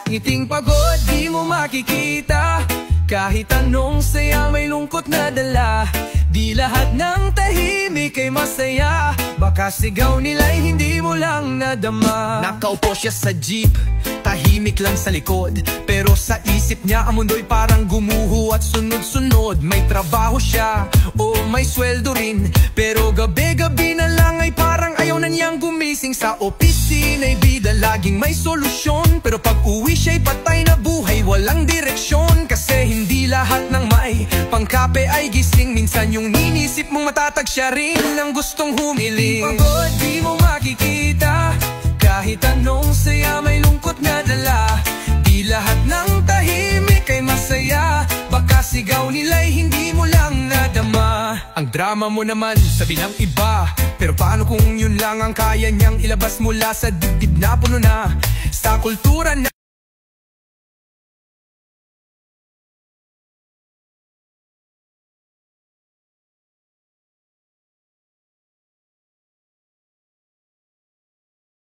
Ngiting pagod di mo makikita, kahit anong saya may lungkot na dala. Di lahat ng tahimik ay masaya, baka sigaw nila'y hindi mo lang nadama. Nakaupo siya sa jeep, tahimik lang sa likod, pero sa isip niya ang mundo'y parang gumuho at sunod-sunod. May trabaho siya, o may sweldo rin, pero gabi-gabi na lang ay parang ayaw na niyang gumising. Sa opisina'y bida laging may solusyon, pero pag uwi siya'y patay na buhay, walang direksyon. Kasi hindi lahat ng may pangkape ay gising, minsan yung inisip mong matatag siya rin ang gustong humiling. Pagod di mo makikita, kahit anong saya may lungkot na dala. Di lahat ng tahimik ay masaya, baka sigaw nila'y hindi mo lang nadama. Ang drama mo naman sabi ng iba, pero paano kung yun lang ang kaya niyang ilabas mula sa dibdib na puno na sa kultura na